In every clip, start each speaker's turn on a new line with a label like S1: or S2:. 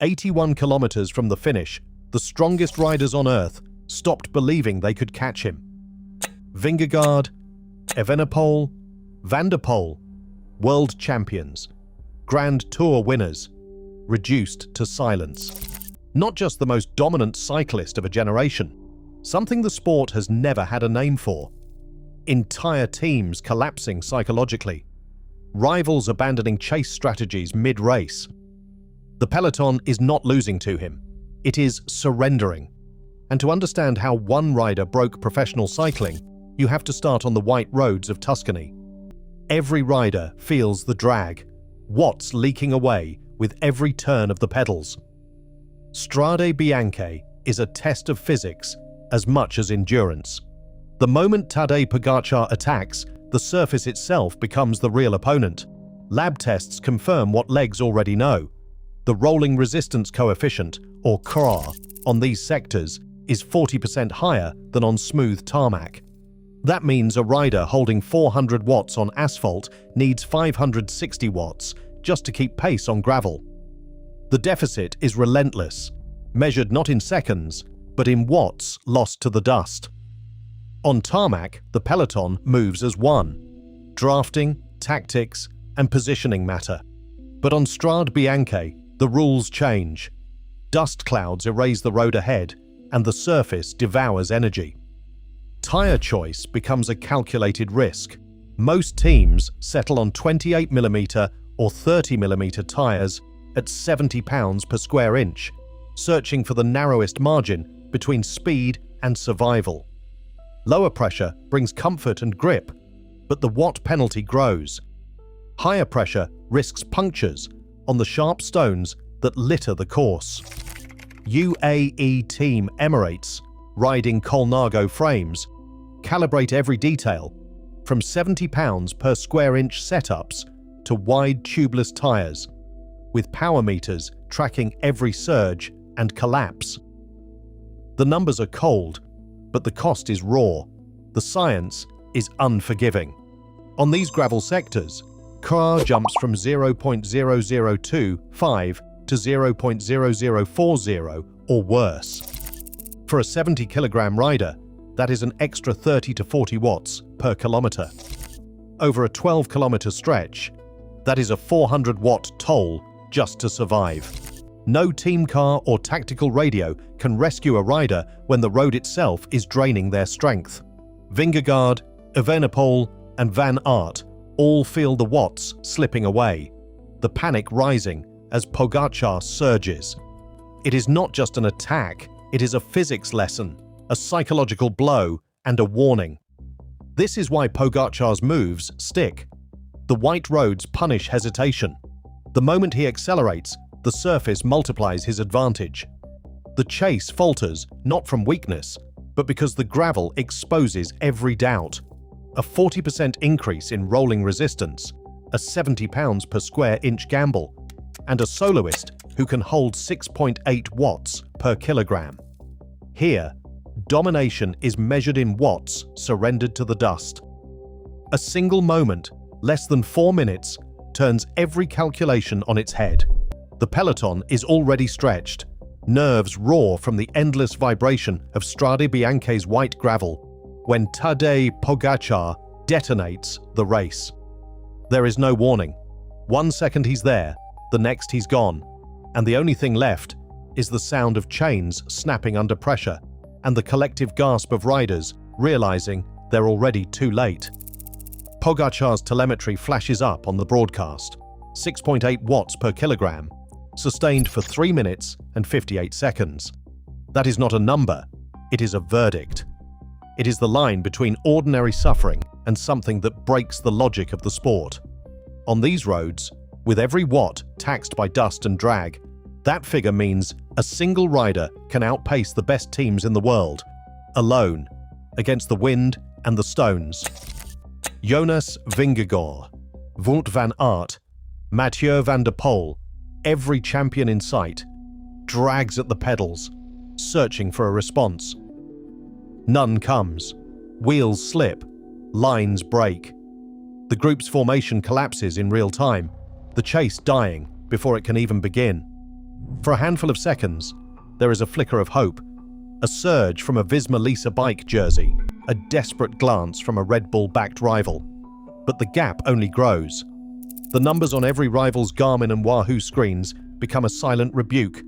S1: 81 kilometers from the finish, the strongest riders on Earth stopped believing they could catch him. Vingegaard, Evenepoel, Van der Poel, world champions, Grand Tour winners, reduced to silence. Not just the most dominant cyclist of a generation, something the sport has never had a name for. Entire teams collapsing psychologically, rivals abandoning chase strategies mid-race. The peloton is not losing to him, it is surrendering. And to understand how one rider broke professional cycling, you have to start on the white roads of Tuscany. Every rider feels the drag, watts leaking away with every turn of the pedals. Strade Bianche is a test of physics as much as endurance. The moment Tadej Pogačar attacks, the surface itself becomes the real opponent. Lab tests confirm what legs already know. The rolling resistance coefficient, or CRA, on these sectors is 40% higher than on smooth tarmac. That means a rider holding 400 watts on asphalt needs 560 watts just to keep pace on gravel. The deficit is relentless, measured not in seconds, but in watts lost to the dust. On tarmac, the peloton moves as one. Drafting, tactics, and positioning matter. But on Strade Bianche, the rules change. Dust clouds erase the road ahead, and the surface devours energy. Tire choice becomes a calculated risk. Most teams settle on 28mm or 30mm tires at 70 pounds per square inch, searching for the narrowest margin between speed and survival. Lower pressure brings comfort and grip, but the watt penalty grows. Higher pressure risks punctures on the sharp stones that litter the course. UAE team Emirates, riding Colnago frames, calibrate every detail, from 70 pounds per square inch setups to wide tubeless tires, with power meters tracking every surge and collapse. The numbers are cold, but the cost is raw. The science is unforgiving. On these gravel sectors, CRA jumps from 0.0025 to 0.0040 or worse. For a 70-kilogram rider, that is an extra 30 to 40 watts per kilometer. Over a 12-kilometer stretch, that is a 400-watt toll just to survive. No team car or tactical radio can rescue a rider when the road itself is draining their strength. Vingegaard, Evenepoel, and Van Aert all feel the watts slipping away, the panic rising as Pogačar surges. It is not just an attack, it is a physics lesson, a psychological blow, and a warning. This is why Pogačar's moves stick. The white roads punish hesitation. The moment he accelerates, the surface multiplies his advantage. The chase falters not from weakness, but because the gravel exposes every doubt. A 40% increase in rolling resistance, a 70 pounds per square inch gamble, and a soloist who can hold 6.8 watts per kilogram. Here, domination is measured in watts surrendered to the dust. A single moment, less than 4 minutes, turns every calculation on its head. The peloton is already stretched. Nerves roar from the endless vibration of Strade Bianche's white gravel when Tadej Pogačar detonates the race. There is no warning. 1 second he's there, the next he's gone, and the only thing left is the sound of chains snapping under pressure and the collective gasp of riders realizing they're already too late. Pogačar's telemetry flashes up on the broadcast. 6.8 watts per kilogram, sustained for 3 minutes and 58 seconds. That is not a number, it is a verdict. It is the line between ordinary suffering and something that breaks the logic of the sport. On these roads, with every watt taxed by dust and drag, that figure means a single rider can outpace the best teams in the world, alone, against the wind and the stones. Jonas Vingegaard, Wout van Aert, Mathieu van der Poel, every champion in sight, drags at the pedals, searching for a response. None comes. Wheels slip. Lines break. The group's formation collapses in real time, the chase dying before it can even begin. For a handful of seconds, there is a flicker of hope, a surge from a Visma Lease bike jersey, a desperate glance from a Red Bull-backed rival. But the gap only grows. The numbers on every rival's Garmin and Wahoo screens become a silent rebuke.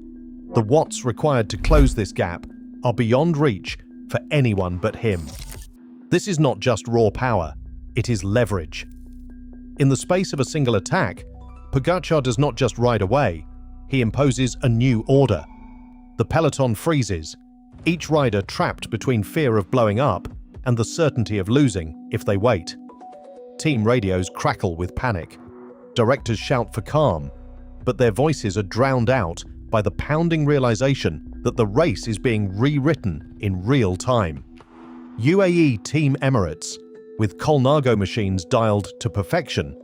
S1: The watts required to close this gap are beyond reach for anyone but him. This is not just raw power, it is leverage. In the space of a single attack, Pogačar does not just ride away, he imposes a new order. The peloton freezes, each rider trapped between fear of blowing up and the certainty of losing if they wait. Team radios crackle with panic. Directors shout for calm, but their voices are drowned out by the pounding realization that the race is being rewritten in real time. UAE Team Emirates, with Colnago machines dialed to perfection,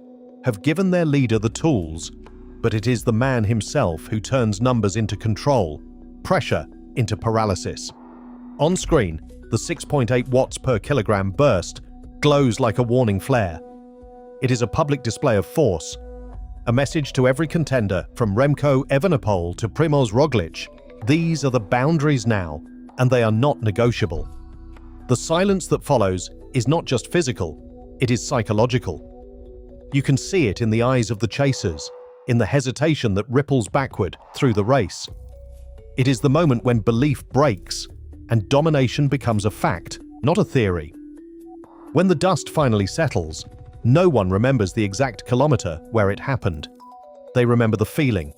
S1: have given their leader the tools, but it is the man himself who turns numbers into control, pressure into paralysis. On screen, the 6.8 watts per kilogram burst glows like a warning flare. It is a public display of force, a message to every contender from Remco Evenepoel to Primož Roglič. These are the boundaries now, and they are not negotiable. The silence that follows is not just physical, it is psychological. You can see it in the eyes of the chasers, in the hesitation that ripples backward through the race. It is the moment when belief breaks and domination becomes a fact, not a theory. When the dust finally settles, no one remembers the exact kilometer where it happened. They remember the feeling,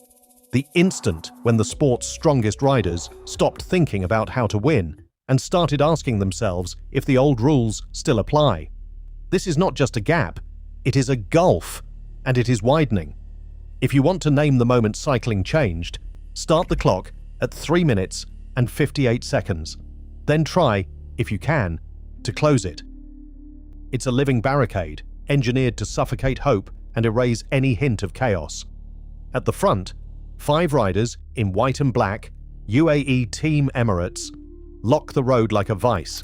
S1: the instant when the sport's strongest riders stopped thinking about how to win and started asking themselves if the old rules still apply. This is not just a gap, it is a gulf, and it is widening. If you want to name the moment cycling changed, start the clock at 3 minutes and 58 seconds. Then try, if you can, to close it. It's a living barricade, engineered to suffocate hope and erase any hint of chaos. At the front, 5 riders in white and black, UAE Team Emirates, lock the road like a vice.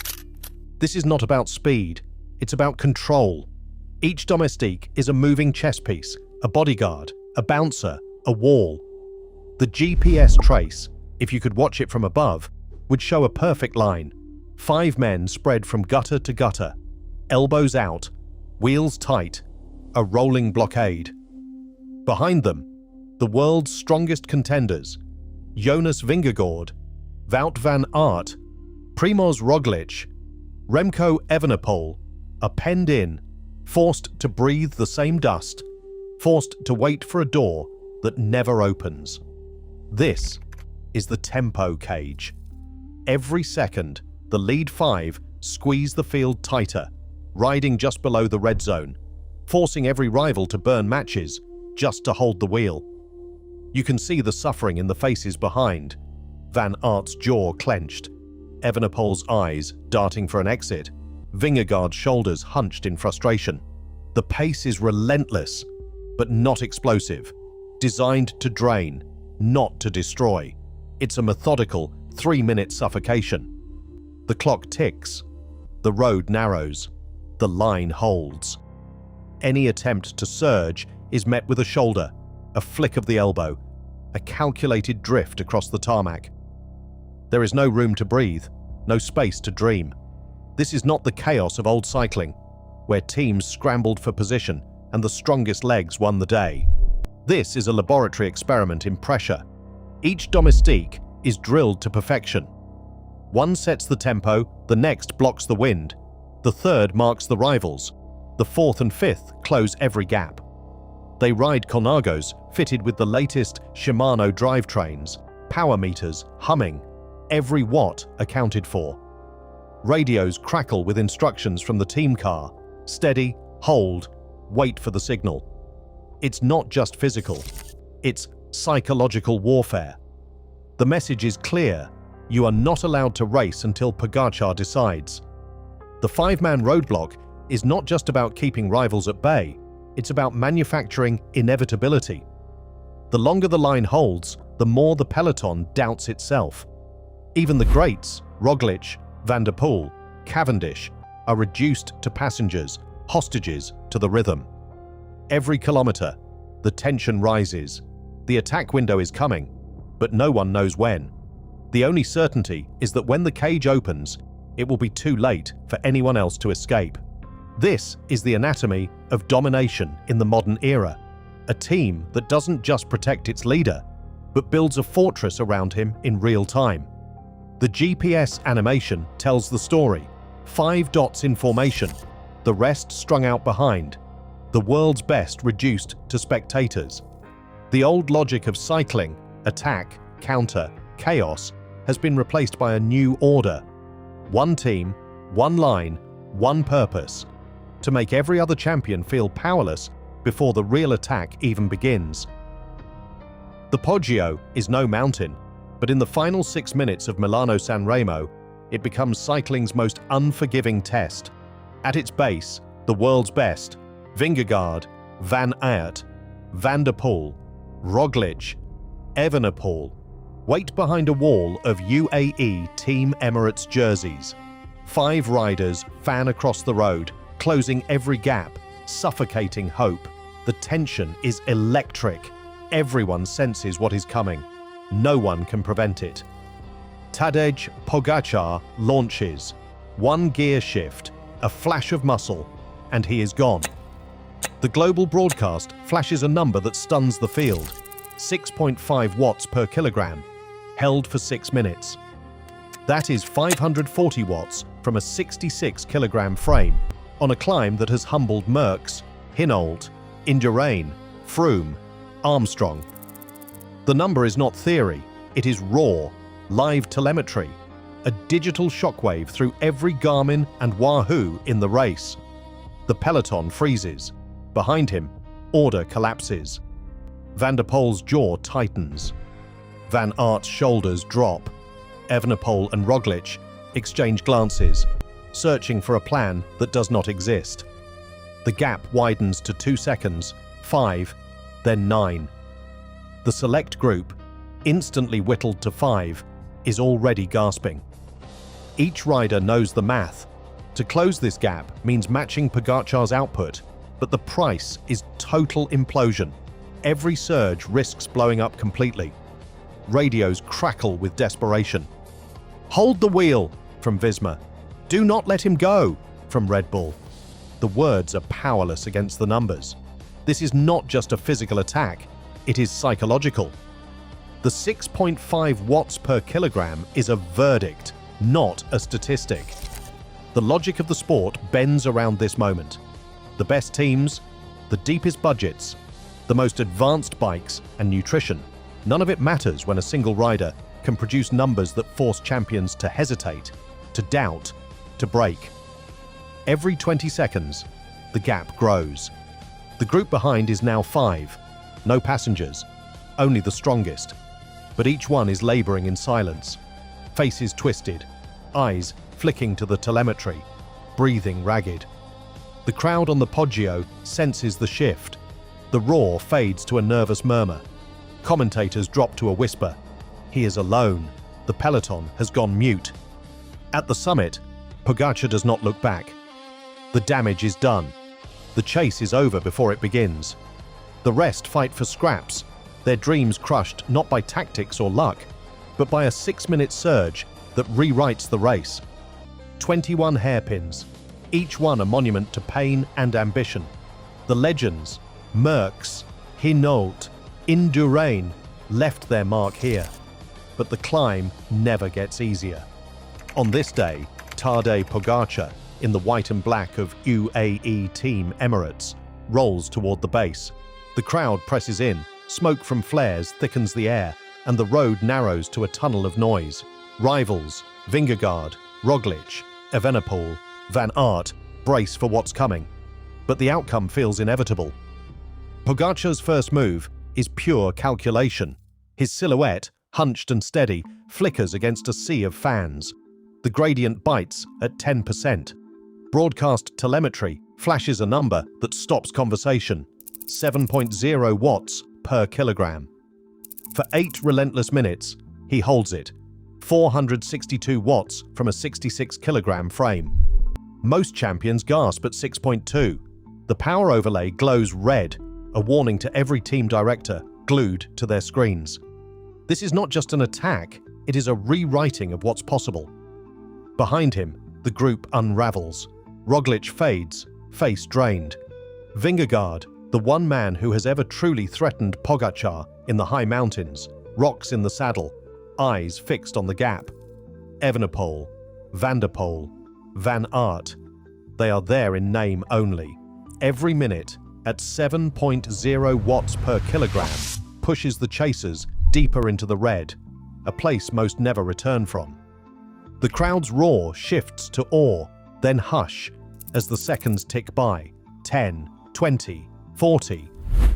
S1: This is not about speed, it's about control. Each domestique is a moving chess piece, a bodyguard, a bouncer, a wall. The GPS trace, if you could watch it from above, would show a perfect line. 5 men spread from gutter to gutter, elbows out, wheels tight, a rolling blockade. Behind them, the world's strongest contenders, Jonas Vingegaard, Wout van Aert, Primož Roglič, Remco Evenepoel, are penned in, forced to breathe the same dust, forced to wait for a door that never opens. This is the tempo cage. Every second, the lead 5 squeeze the field tighter, riding just below the red zone, forcing every rival to burn matches just to hold the wheel. You can see the suffering in the faces behind. Van Aert's jaw clenched, Evenepoel's eyes darting for an exit, Vingegaard's shoulders hunched in frustration. The pace is relentless, but not explosive, designed to drain, not to destroy. It's a methodical 3-minute suffocation. The clock ticks, the road narrows, the line holds. Any attempt to surge is met with a shoulder, a flick of the elbow, a calculated drift across the tarmac. There is no room to breathe, no space to dream. This is not the chaos of old cycling, where teams scrambled for position and the strongest legs won the day. This is a laboratory experiment in pressure. Each domestique is drilled to perfection. One sets the tempo, the next blocks the wind, the third marks the rivals, the fourth and fifth close every gap. They ride Colnagos fitted with the latest Shimano drivetrains, power meters humming, every watt accounted for. Radios crackle with instructions from the team car: steady, hold, wait for the signal. It's not just physical, it's psychological warfare. The message is clear: you are not allowed to race until Pogačar decides. The 5-man roadblock is not just about keeping rivals at bay, it's about manufacturing inevitability. The longer the line holds, the more the peloton doubts itself. Even the greats, Roglič, Van der Poel, Cavendish, are reduced to passengers, hostages to the rhythm. Every kilometer, the tension rises. The attack window is coming. but no one knows when. The only certainty is that when the cage opens, it will be too late for anyone else to escape. This is the anatomy of domination in the modern era, a team that doesn't just protect its leader, but builds a fortress around him in real time. The GPS animation tells the story, 5 dots in formation, the rest strung out behind, the world's best reduced to spectators. The old logic of cycling, attack, counter, chaos, has been replaced by a new order. One team, one line, one purpose, to make every other champion feel powerless before the real attack even begins. The Poggio is no mountain, but in the final 6 minutes of Milano Sanremo, it becomes cycling's most unforgiving test. At its base, the world's best, Vingegaard, Van Aert, Van der Poel, Roglič, Evenepoel, wait behind a wall of UAE Team Emirates jerseys. 5 riders fan across the road, closing every gap, suffocating hope. The tension is electric. Everyone senses what is coming. No one can prevent it. Tadej Pogačar launches. One gear shift, a flash of muscle, and he is gone. The global broadcast flashes a number that stuns the field. 6.5 watts per kilogram, held for 6 minutes. That is 540 watts from a 66 kilogram frame on a climb that has humbled Merckx, Hinault, Indurain, Froome, Armstrong. The number is not theory, it is raw, live telemetry, a digital shockwave through every Garmin and Wahoo in the race. The peloton freezes. Behind him, order collapses. Van der Poel's jaw tightens. Van Aert's shoulders drop. Evenepoel and Roglič exchange glances, searching for a plan that does not exist. The gap widens to 2 seconds, 5, then 9. The select group, instantly whittled to 5, is already gasping. Each rider knows the math. To close this gap means matching Pogacar's output, but the price is total implosion. Every surge risks blowing up completely. Radios crackle with desperation. "Hold the wheel," from Visma. "Do not let him go," from Red Bull. The words are powerless against the numbers. This is not just a physical attack, it is psychological. The 6.5 watts per kilogram is a verdict, not a statistic. The logic of the sport bends around this moment. The best teams, the deepest budgets, the most advanced bikes and nutrition. None of it matters when a single rider can produce numbers that force champions to hesitate, to doubt, to break. Every 20 seconds, the gap grows. The group behind is now 5. No passengers, only the strongest. But each one is laboring in silence, faces twisted, eyes flicking to the telemetry, breathing ragged. The crowd on the Poggio senses the shift. The roar fades to a nervous murmur. Commentators drop to a whisper. He is alone. The peloton has gone mute. At the summit, Pogacar does not look back. The damage is done. The chase is over before it begins. The rest fight for scraps, their dreams crushed not by tactics or luck, but by a 6-minute surge that rewrites the race. 21 hairpins, each one a monument to pain and ambition. The legends, Merckx, Hinault, Indurain, left their mark here. But the climb never gets easier. On this day, Tadej Pogačar, in the white and black of UAE Team Emirates, rolls toward the base. The crowd presses in, smoke from flares thickens the air, and the road narrows to a tunnel of noise. Rivals, Vingegaard, Roglič, Evenepoel, Van Aert, brace for what's coming. But the outcome feels inevitable. Pogacar's first move is pure calculation. His silhouette, hunched and steady, flickers against a sea of fans. The gradient bites at 10%. Broadcast telemetry flashes a number that stops conversation. 7.0 watts per kilogram. For 8 relentless minutes, he holds it. 462 watts from a 66 kilogram frame. Most champions gasp at 6.2. The power overlay glows red, a warning to every team director glued to their screens. This is not just an attack, it is a rewriting of what's possible. Behind him, the group unravels. Roglič fades, face drained. Vingegaard, the one man who has ever truly threatened Pogačar in the high mountains, rocks in the saddle, eyes fixed on the gap. Evenepoel, Van der Poel, Van Aert, they are there in name only. Every minute, at 7.0 watts per kilogram, pushes the chasers deeper into the red, a place most never return from. The crowd's roar shifts to awe, then hush, as the seconds tick by, 10, 20, 40.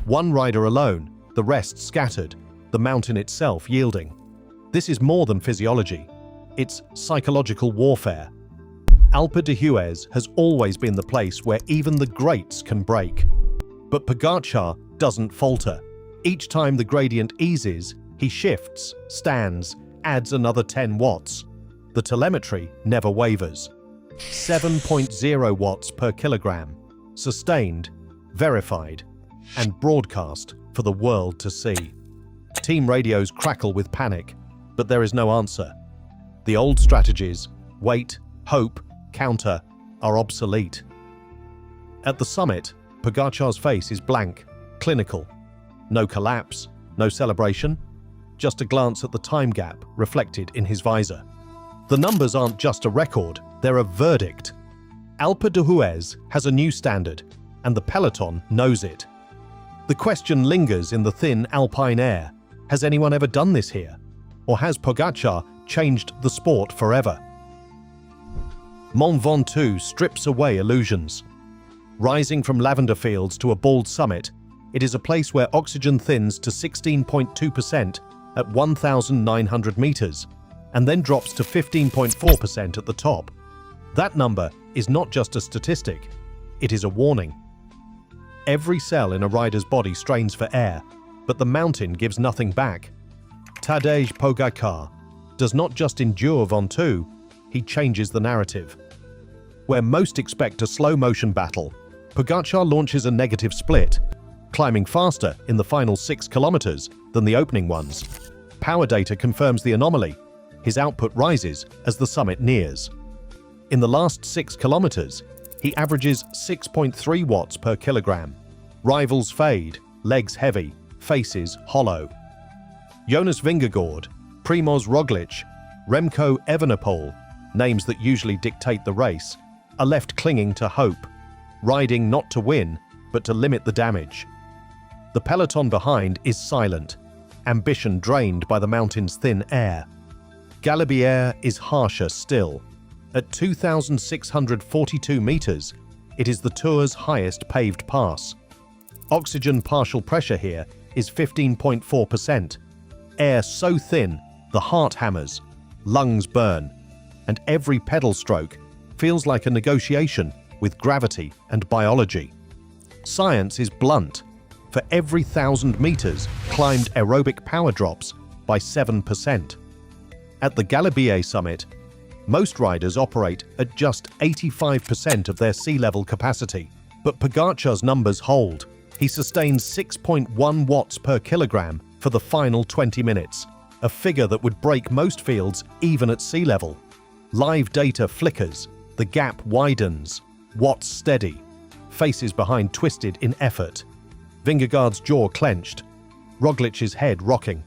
S1: One rider alone, the rest scattered, the mountain itself yielding. This is more than physiology. It's psychological warfare. Alpe d'Huez has always been the place where even the greats can break. But Pogačar doesn't falter. Each time the gradient eases, he shifts, stands, adds another 10 watts. The telemetry never wavers. 7.0 watts per kilogram, sustained, verified, and broadcast for the world to see. Team radios crackle with panic, but there is no answer. The old strategies, wait, hope, counter, are obsolete. At the summit, Pogačar's face is blank, clinical. No collapse, no celebration, just a glance at the time gap reflected in his visor. The numbers aren't just a record, they're a verdict. Alpe d'Huez has a new standard, and the Peloton knows it. The question lingers in the thin alpine air. Has anyone ever done this here? Or has Pogačar changed the sport forever? Mont Ventoux strips away illusions. Rising from lavender fields to a bald summit, it is a place where oxygen thins to 16.2% at 1,900 meters, and then drops to 15.4% at the top. That number is not just a statistic, it is a warning. Every cell in a rider's body strains for air, but the mountain gives nothing back. Tadej Pogačar does not just endure Ventoux, he changes the narrative. Where most expect a slow-motion battle, Pogačar launches a negative split, climbing faster in the final 6 kilometers than the opening ones. Power data confirms the anomaly. His output rises as the summit nears. In the last 6 kilometers, he averages 6.3 watts per kilogram. Rivals fade, legs heavy, faces hollow. Jonas Vingegaard, Primož Roglič, Remco Evenepoel, names that usually dictate the race, are left clinging to hope, riding not to win, but to limit the damage. The peloton behind is silent, ambition drained by the mountain's thin air. Galibier is harsher still. At 2,642 meters, it is the Tour's highest paved pass. Oxygen partial pressure here is 15.4%. Air so thin, the heart hammers, lungs burn, and every pedal stroke feels like a negotiation with gravity and biology. Science is blunt. For every 1,000 meters, climbed aerobic power drops by 7%. At the Galibier summit, most riders operate at just 85% of their sea level capacity, but Pogačar's numbers hold. He sustains 6.1 watts per kilogram for the final 20 minutes, a figure that would break most fields even at sea level. Live data flickers, the gap widens, watts steady, faces behind twisted in effort. Vingegaard's jaw clenched, Roglic's head rocking,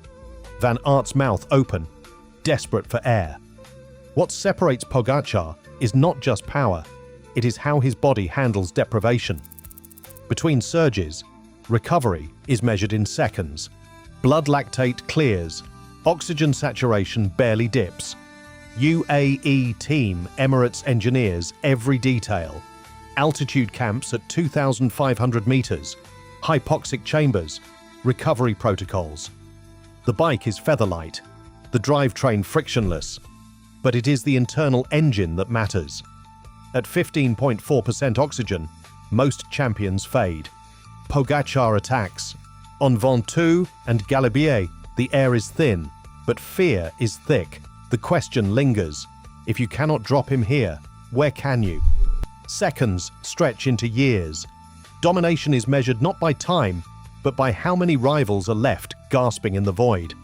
S1: Van Aert's mouth open, desperate for air. What separates Pogačar is not just power, it is how his body handles deprivation. Between surges, recovery is measured in seconds. Blood lactate clears, oxygen saturation barely dips. UAE team Emirates engineers every detail. Altitude camps at 2,500 meters, hypoxic chambers, recovery protocols. The bike is featherlight, the drivetrain frictionless, but it is the internal engine that matters. At 15.4% oxygen, most champions fade. Pogačar attacks. On Ventoux and Galibier, the air is thin, but fear is thick. The question lingers. If you cannot drop him here, where can you? Seconds stretch into years. Domination is measured not by time, but by how many rivals are left gasping in the void.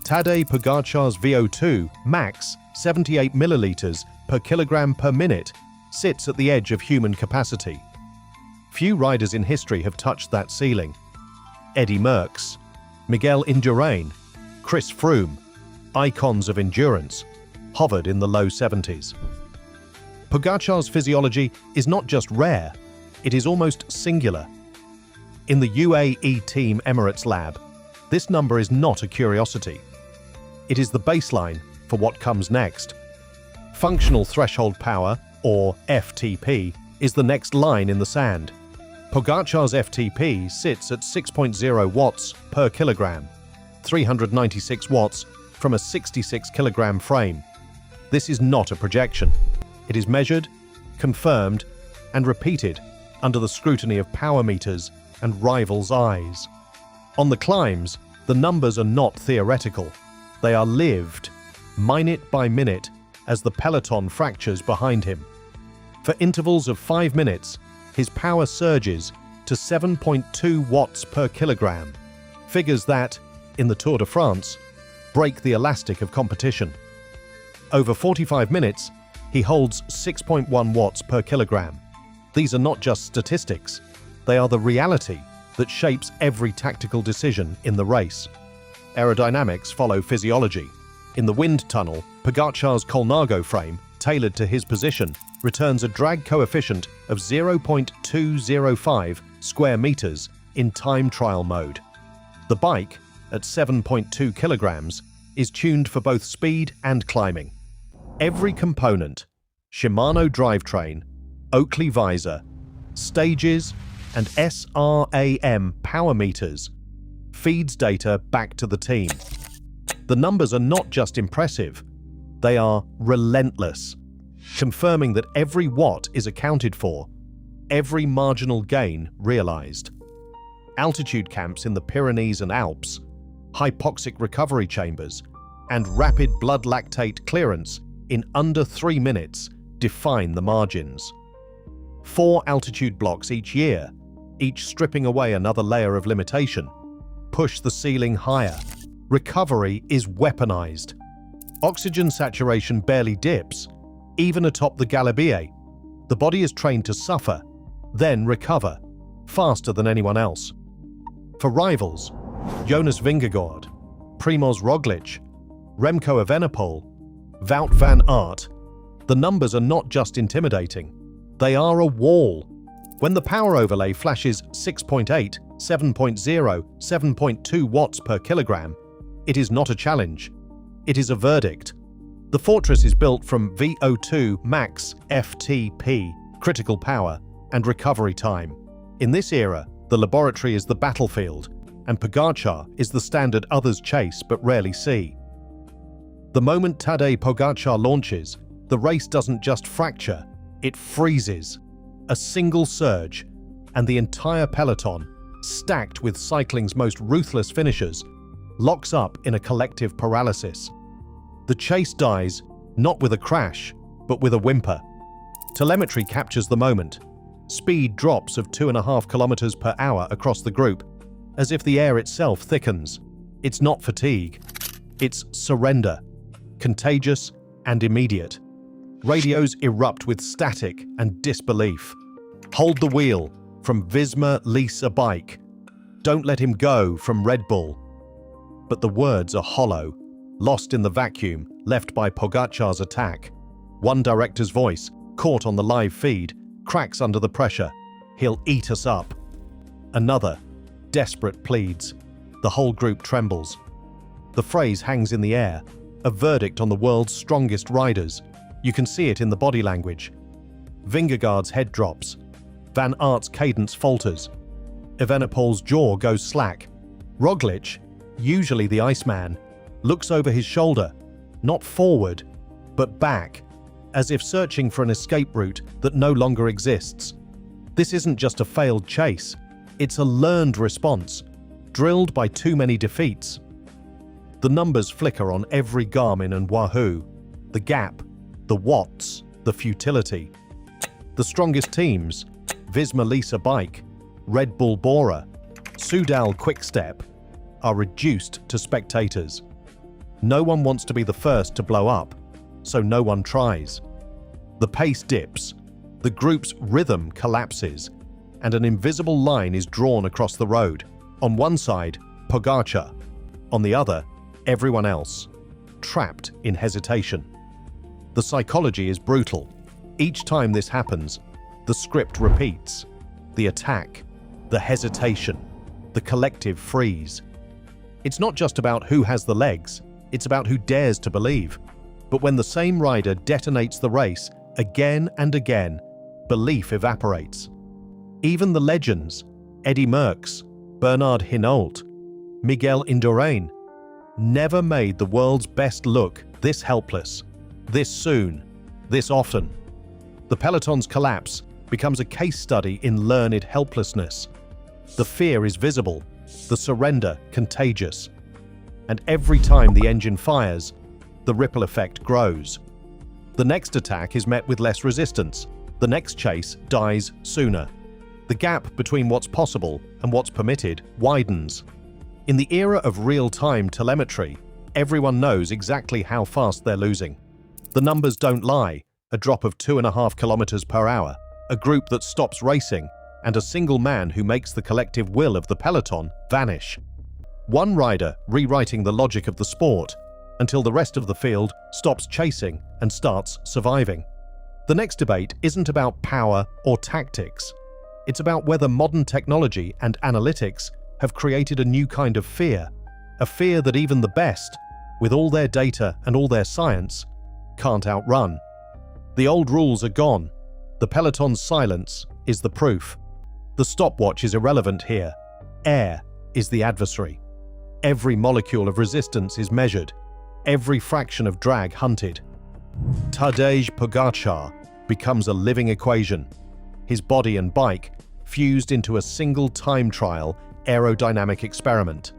S1: Tadej Pogacar's VO2 max 78 milliliters per kilogram per minute sits at the edge of human capacity. Few riders in history have touched that ceiling. Eddy Merckx, Miguel Indurain, Chris Froome, icons of endurance, hovered in the low 70s. Pogacar's physiology is not just rare, it is almost singular. In the UAE Team Emirates lab, this number is not a curiosity. It is the baseline for what comes next. Functional threshold power, or FTP, is the next line in the sand. Pogacar's FTP sits at 6.0 watts per kilogram, 396 watts from a 66 kilogram frame. This is not a projection. It is measured, confirmed, and repeated under the scrutiny of power meters and rivals' eyes. On the climbs, the numbers are not theoretical. They are lived, minute by minute, as the peloton fractures behind him. For intervals of 5 minutes, his power surges to 7.2 watts per kilogram, figures that, in the Tour de France, break the elastic of competition. Over 45 minutes, he holds 6.1 watts per kilogram. These are not just statistics, they are the reality that shapes every tactical decision in the race. Aerodynamics follow physiology. In the wind tunnel, Pogacar's Colnago frame, tailored to his position, returns a drag coefficient of 0.205 square meters in time trial mode. The bike, at 7.2 kilograms, is tuned for both speed and climbing. Every component, Shimano drivetrain, Oakley visor, stages, and SRAM power meters, feeds data back to the team. The numbers are not just impressive, they are relentless, confirming that every watt is accounted for, every marginal gain realized. Altitude camps in the Pyrenees and Alps, hypoxic recovery chambers, and rapid blood lactate clearance in under 3 minutes define the margins. 4 altitude blocks each year, each stripping away another layer of limitation, push the ceiling higher. Recovery is weaponized. Oxygen saturation barely dips, even atop the Galibier. The body is trained to suffer, then recover, faster than anyone else. For rivals, Jonas Vingegaard, Primož Roglič, Remco Evenepoel, Wout van Aert, the numbers are not just intimidating, they are a wall. When the power overlay flashes 6.8, 7.0, 7.2 watts per kilogram, it is not a challenge, it is a verdict. The fortress is built from VO2 max FTP, critical power, and recovery time. In this era, the laboratory is the battlefield, and Pogacar is the standard others chase but rarely see. The moment Tadej Pogačar launches, the race doesn't just fracture, it freezes. A single surge, and the entire peloton, stacked with cycling's most ruthless finishers, locks up in a collective paralysis. The chase dies, not with a crash, but with a whimper. Telemetry captures the moment. Speed drops of 2.5 kilometers per hour across the group, as if the air itself thickens. It's not fatigue, it's surrender, contagious and immediate. Radios erupt with static and disbelief. Hold the wheel from Visma Lease a Bike. Don't let him go from Red Bull. But the words are hollow, lost in the vacuum left by Pogacar's attack. One director's voice, caught on the live feed, cracks under the pressure. He'll eat us up. Another, desperate pleads. The whole group trembles. The phrase hangs in the air, a verdict on the world's strongest riders. You can see it in the body language. Vingegaard's head drops. Van Aert's cadence falters. Evenepoel's jaw goes slack. Roglič, usually the Iceman, looks over his shoulder, not forward, but back, as if searching for an escape route that no longer exists. This isn't just a failed chase, it's a learned response, drilled by too many defeats. The numbers flicker on every Garmin and Wahoo, the gap, the watts, the futility. The strongest teams, Visma Lease a Bike, Red Bull Bora, Soudal Quickstep, are reduced to spectators. No one wants to be the first to blow up, so no one tries. The pace dips, the group's rhythm collapses, and an invisible line is drawn across the road. On one side, Pogačar. On the other, everyone else, trapped in hesitation. The psychology is brutal. Each time this happens, the script repeats. The attack, the hesitation, the collective freeze. It's not just about who has the legs, it's about who dares to believe. But when the same rider detonates the race again and again, belief evaporates. Even the legends, Eddy Merckx, Bernard Hinault, Miguel Indurain, never made the world's best look this helpless, this soon, this often. The peloton's collapse becomes a case study in learned helplessness. The fear is visible, the surrender contagious. And every time the engine fires, the ripple effect grows. The next attack is met with less resistance. The next chase dies sooner. The gap between what's possible and what's permitted widens. In the era of real-time telemetry, everyone knows exactly how fast they're losing. The numbers don't lie. A drop of 2.5 kilometers per hour, a group that stops racing, and a single man who makes the collective will of the peloton vanish. One rider rewriting the logic of the sport until the rest of the field stops chasing and starts surviving. The next debate isn't about power or tactics. It's about whether modern technology and analytics have created a new kind of fear, a fear that even the best, with all their data and all their science, can't outrun. The old rules are gone. The peloton's silence is the proof. The stopwatch is irrelevant here. Air is the adversary. Every molecule of resistance is measured, every fraction of drag hunted. Tadej Pogačar becomes a living equation, his body and bike fused into a single time trial aerodynamic experiment.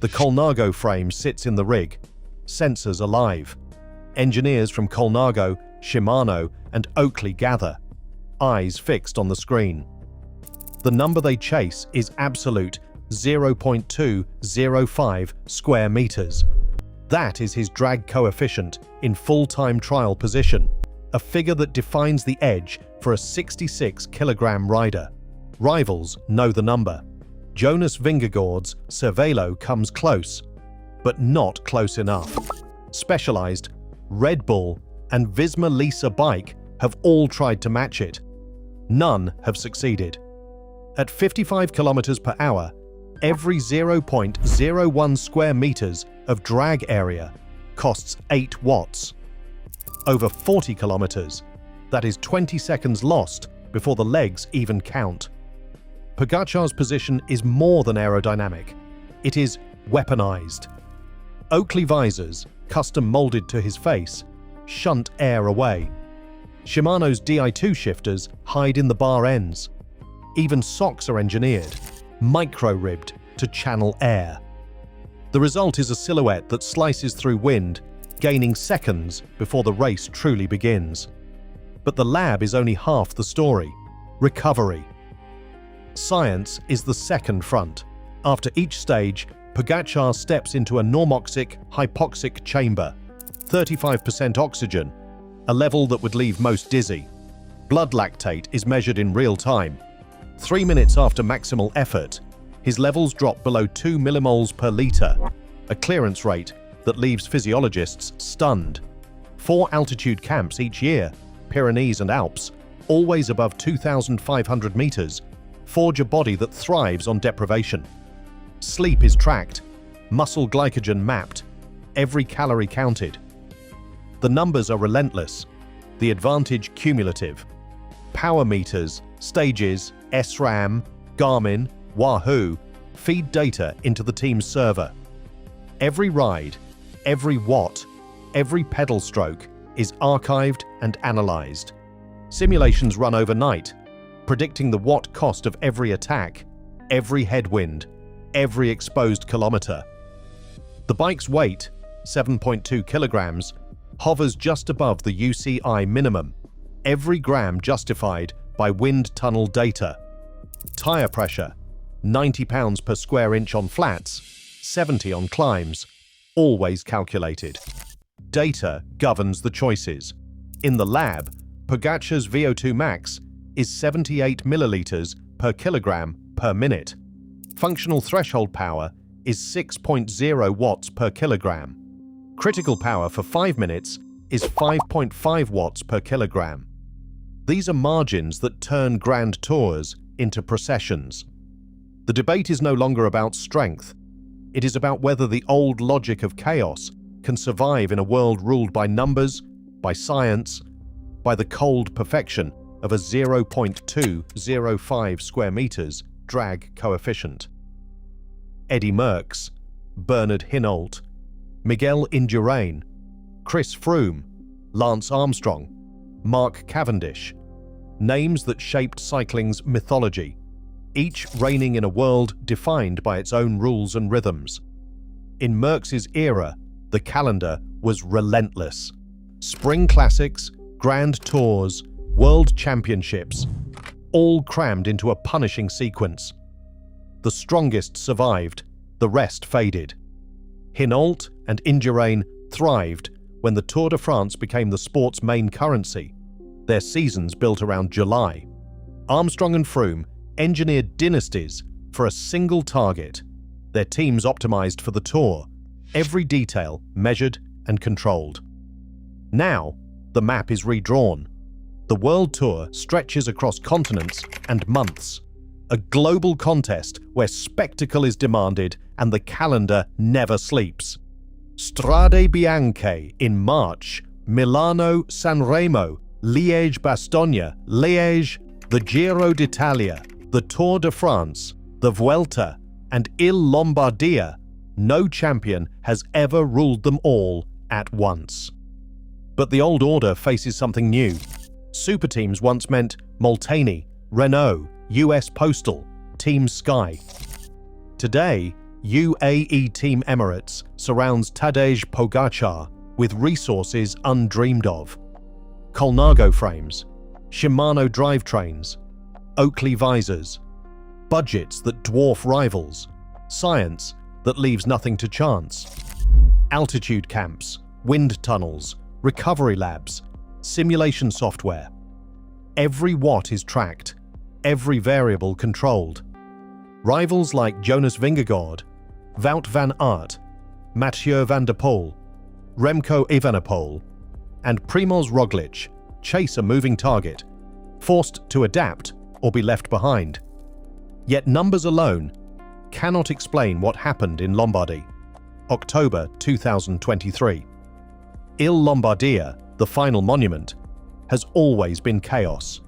S1: The Colnago frame sits in the rig, sensors alive. Engineers from Colnago, Shimano, and Oakley gather, eyes fixed on the screen. The number they chase is absolute 0.205 square meters. That is his drag coefficient in full-time trial position, a figure that defines the edge for a 66-kilogram rider. Rivals know the number. Jonas Vingegaard's Cervelo comes close, but not close enough. Specialized, Red Bull, and Visma Lease bike have all tried to match it. None have succeeded. At 55 kilometers per hour, every 0.01 square meters of drag area costs 8 watts. Over 40 kilometers, that is 20 seconds lost before the legs even count. Pogačar's position is more than aerodynamic. It is weaponized. Oakley visors, custom molded to his face, shunt air away. Shimano's Di2 shifters hide in the bar ends. Even socks are engineered, micro-ribbed to channel air. The result is a silhouette that slices through wind, gaining seconds before the race truly begins. But the lab is only half the story. Recovery. Science is the second front. After each stage, Pogačar steps into a normoxic-hypoxic chamber, 35% oxygen, a level that would leave most dizzy. Blood lactate is measured in real time. 3 minutes after maximal effort, his levels drop below 2 millimoles per liter, a clearance rate that leaves physiologists stunned. 4 altitude camps each year, Pyrenees and Alps, always above 2,500 meters, forge a body that thrives on deprivation. Sleep is tracked, muscle glycogen mapped, every calorie counted. The numbers are relentless, the advantage cumulative. Power meters, stages, SRAM, Garmin, Wahoo feed data into the team's server. Every ride, every watt, every pedal stroke is archived and analyzed. Simulations run overnight, predicting the watt cost of every attack, every headwind, every exposed kilometer. The bike's weight, 7.2 kilograms, hovers just above the UCI minimum, every gram justified by wind tunnel data. Tire pressure, 90 pounds per square inch on flats, 70 on climbs. always calculated. Data governs the choices. In the lab, Pogacar's VO2 max is 78 milliliters per kilogram per minute. Functional threshold power is 6.0 watts per kilogram. Critical power for 5 minutes is 5.5 watts per kilogram. These are margins that turn grand tours into processions. The debate is no longer about strength. It is about whether the old logic of chaos can survive in a world ruled by numbers, by science, by the cold perfection of a 0.205 square meters drag coefficient. Eddy Merckx, Bernard Hinault, Miguel Indurain, Chris Froome, Lance Armstrong, Mark Cavendish, names that shaped cycling's mythology, each reigning in a world defined by its own rules and rhythms. In Merckx's era, the calendar was relentless. Spring classics, grand tours, world championships, all crammed into a punishing sequence. The strongest survived, the rest faded. Hinault and Indurain thrived when the Tour de France became the sport's main currency, their seasons built around July. Armstrong and Froome engineered dynasties for a single target, their teams optimized for the Tour, every detail measured and controlled. Now, the map is redrawn. The World Tour stretches across continents and months, a global contest where spectacle is demanded and the calendar never sleeps. Strade Bianche in March, Milano Sanremo, Liège-Bastogne, Liège, the Giro d'Italia, the Tour de France, the Vuelta, and Il Lombardia. No champion has ever ruled them all at once. But the old order faces something new. Super teams once meant Molteni, Renault, US Postal, Team Sky. Today, UAE Team Emirates surrounds Tadej Pogačar with resources undreamed of. Colnago frames, Shimano drivetrains, Oakley visors, budgets that dwarf rivals, science that leaves nothing to chance. Altitude camps, wind tunnels, recovery labs, simulation software. Every watt is tracked, every variable controlled. Rivals like Jonas Vingegaard, Wout van Aert, Mathieu van der Poel, Remco Evenepoel, and Primož Roglič chase a moving target, forced to adapt or be left behind. Yet numbers alone cannot explain what happened in Lombardy, October 2023. Il Lombardia, the final monument, has always been chaos.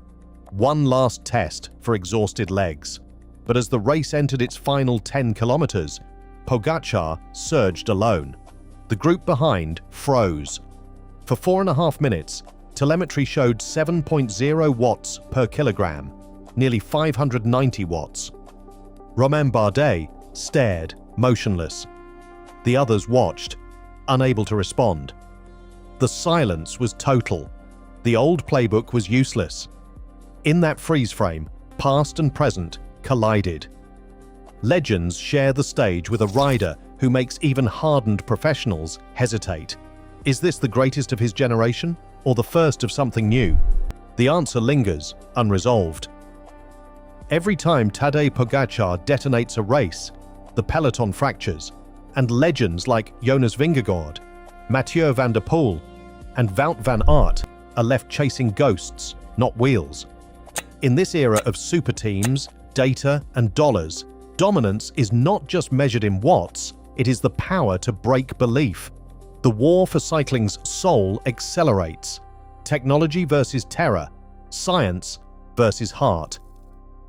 S1: One last test for exhausted legs. But as the race entered its final 10 kilometers, Pogacar surged alone. The group behind froze. For 4.5 minutes, telemetry showed 7.0 watts per kilogram, nearly 590 watts. Romain Bardet stared, motionless. The others watched, unable to respond. The silence was total. The old playbook was useless. In that freeze frame, past and present collided. Legends share the stage with a rider who makes even hardened professionals hesitate. Is this the greatest of his generation, or the first of something new? The answer lingers, unresolved. Every time Tadej Pogačar detonates a race, the Peloton fractures, and legends like Jonas Vingegaard, Mathieu van der Poel, and Wout van Aert are left chasing ghosts, not wheels. In this era of super teams, data, and dollars, dominance is not just measured in watts, it is the power to break belief. The war for cycling's soul accelerates. Technology versus terror, science versus heart.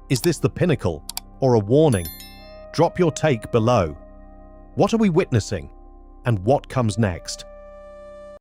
S1: Is this the pinnacle or a warning? Drop your take below. What are we witnessing? And what comes next?